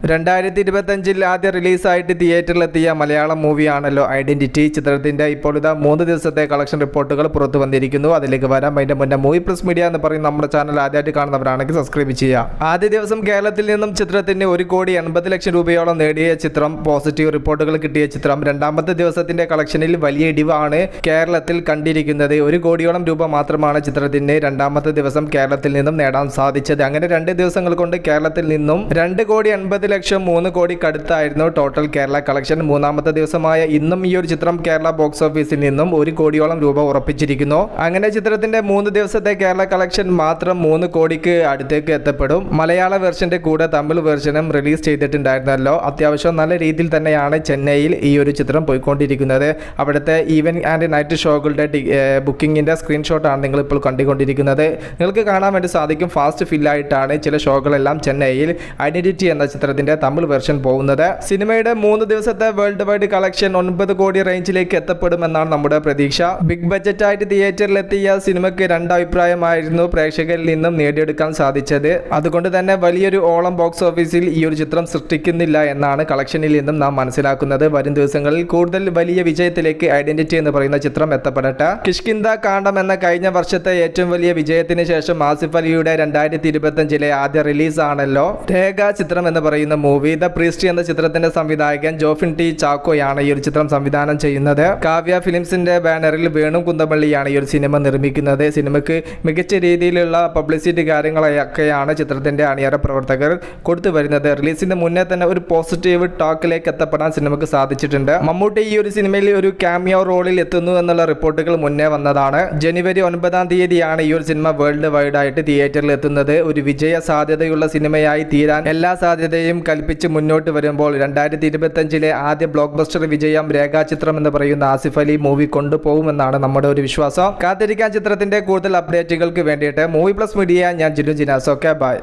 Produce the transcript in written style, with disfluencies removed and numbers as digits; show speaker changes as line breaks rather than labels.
2025 ആദ്യം റിലീസായിട്ട് തിയേറ്ററിലെത്തിയ മലയാളം മൂവിയാണല്ലോ ഐഡന്റിറ്റി. ചിത്രത്തിന്റെ ഇപ്പോൾ ഇതാ 3 ദിവസത്തെ കളക്ഷൻ റിപ്പോർട്ടുകൾ പുറത്തു വന്നിരിക്കുന്നു. അതിലേക്ക് വരാം. അതിന്റെ മുന്നേ മൂവി പ്ലസ് മീഡിയ എന്ന് പറയുന്ന നമ്മുടെ ചാനൽ ആദ്യമായിട്ട് കാണുന്നവരാണെങ്കിൽ സബ്സ്ക്രൈബ് ചെയ്യുക. ആദ്യ ദിവസം കേരളത്തിൽ നിന്നും ചിത്രത്തിന് 1,80,00,000 രൂപയോളം നേടിയ ചിത്രം, പോസിറ്റീവ് റിപ്പോർട്ടുകൾ കിട്ടിയ ചിത്രം. രണ്ടാമത്തെ ദിവസത്തിന്റെ കളക്ഷനിൽ വലിയ ഇടിവാണ് കേരളത്തിൽ കണ്ടിരിക്കുന്നത്. 1 കോടിയോളം രൂപ മാത്രമാണ് ചിത്രത്തിന് രണ്ടാമത്തെ ദിവസം കേരളത്തിൽ നിന്നും നേടാൻ സാധിച്ചത്. അങ്ങനെ 2 ദിവസങ്ങൾ കൊണ്ട് കേരളത്തിൽ നിന്നും 2,80,00,000 3 കോടിക്കടുത്തായിരുന്നു ടോട്ടൽ കേരള കളക്ഷൻ. മൂന്നാമത്തെ ദിവസമായ ഇന്നും ഈ ഒരു ചിത്രം കേരള ബോക്സ് ഓഫീസിൽ നിന്നും 1 കോടിയോളം രൂപ ഉറപ്പിച്ചിരിക്കുന്നു. അങ്ങനെ ചിത്രത്തിന്റെ 3 ദിവസത്തെ കേരള കളക്ഷൻ മാത്രം 3 കോടിക്ക് അടുത്തേക്ക് എത്തപ്പെടും. മലയാള വെർഷന്റെ കൂടെ തമിഴ് വെർഷനും റിലീസ് ചെയ്തിട്ടുണ്ടായിരുന്നല്ലോ. അത്യാവശ്യം നല്ല രീതിയിൽ തന്നെയാണ് ചെന്നൈയിൽ ഈ ഒരു ചിത്രം പോയിക്കൊണ്ടിരിക്കുന്നത്. അവിടുത്തെ ഈവനിങ് ആൻഡ് നൈറ്റ് ഷോകളുടെ ബുക്കിങ്ങിന്റെ സ്ക്രീൻഷോട്ടാണ് നിങ്ങൾ ഇപ്പോൾ കണ്ടുകൊണ്ടിരിക്കുന്നത്. നിങ്ങൾക്ക് കാണാൻ വേണ്ടി സാധിക്കും, ഫാസ്റ്റ് ഫില്ലായിട്ടാണ് ചില ഷോകളെല്ലാം ചെന്നൈയിൽ ഐഡന്റിറ്റി എന്ന ചിത്രത്തിന്റെ തമിഴ് വെർഷൻ പോകുന്നത്. സിനിമയുടെ 3 ദിവസത്തെ വേൾഡ് വൈഡ് കളക്ഷൻ 9 കോടി റേഞ്ചിലേക്ക് എത്തപ്പെടുമെന്നാണ് നമ്മുടെ പ്രതീക്ഷ. ബിഗ് ബഡ്ജറ്റായിട്ട് തിയേറ്ററിലെത്തിയ സിനിമയ്ക്ക് 2 അഭിപ്രായമായിരുന്നു പ്രേക്ഷകരിൽ നിന്നും നേടിയെടുക്കാൻ സാധിച്ചത്. അതുകൊണ്ട് തന്നെ വലിയൊരു ഓളം ബോക്സ് ഓഫീസിൽ ഈ ഒരു ചിത്രം സൃഷ്ടിക്കുന്നില്ല എന്നാണ് കളക്ഷനിൽ നിന്നും നാം മനസ്സിലാക്കുന്നത്. വരും ദിവസങ്ങളിൽ കൂടുതൽ വലിയ വിജയത്തിലേക്ക് ഐഡന്റിറ്റി എന്ന് പറയുന്ന ചിത്രം എത്തപ്പെടട്ടെ. കിഷ്കിന്ദ കാണ്ഡം എന്ന കഴിഞ്ഞ വർഷത്തെ ഏറ്റവും വലിയ വിജയത്തിന് ശേഷം ആസിഫ് അലിയുടെ 2025 ആദ്യ റിലീസ് ആണല്ലോ രേഖ ചിത്രം എന്ന് പറയുന്ന മൂവി. ദ പ്രീസ്റ്റ് എന്ന ചിത്രത്തിന്റെ സംവിധായകൻ ജോഫിൻ ടി ചാക്കോയാണ് ഈ ഒരു ചിത്രം സംവിധാനം ചെയ്യുന്നത്. കാവ്യ ഫിലിംസിന്റെ ബാനറിൽ വേണു കുന്തപ്പള്ളിയാണ് ഈ ഒരു സിനിമ നിർമ്മിക്കുന്നത്. സിനിമയ്ക്ക് മികച്ച രീതിയിലുള്ള പബ്ലിസിറ്റി കാര്യങ്ങളൊക്കെയാണ് ചിത്രത്തിന്റെ അണിയറ പ്രവർത്തകർ കൊടുത്തു വരുന്നത്. റിലീസിന് മുന്നേ തന്നെ ഒരു പോസിറ്റീവ് ടോക്കിലേക്ക് എത്തപ്പെടാൻ സിനിമയ്ക്ക് സാധിച്ചിട്ടുണ്ട്. മമ്മൂട്ടി ഈ ഒരു സിനിമയിൽ ഒരു ക്യാമിയോ റോളിൽ എത്തുന്നു എന്നുള്ള റിപ്പോർട്ടുകൾ മുന്നേ വന്നതാണ്. ജനുവരി 9 ഈ ഒരു സിനിമ വേൾഡ് വൈഡ് ആയിട്ട് തിയേറ്ററിൽ എത്തുന്നത്. ഒരു വിജയ സാധ്യതയുള്ള സിനിമയായി തീരാൻ എല്ലാ സാധ്യതയും കൽപ്പിച്ച് മുന്നോട്ട് വരുമ്പോൾ 2025 ആദ്യ ബ്ലോക്ക് ബസ്റ്റർ വിജയം രേഖാചിത്രം എന്ന് പറയുന്ന ആസിഫ് അലി മൂവി കൊണ്ടുപോകുമെന്നാണ് നമ്മുടെ ഒരു വിശ്വാസം. കാത്തിരിക്കാൻ ചിത്രത്തിന്റെ കൂടുതൽ അപ്ഡേറ്റുകൾക്ക് വേണ്ടിയിട്ട് മൂവി പ്ലസ് മീഡിയ. ഞാൻ ജിനു ജിനാസ്. Okay, by.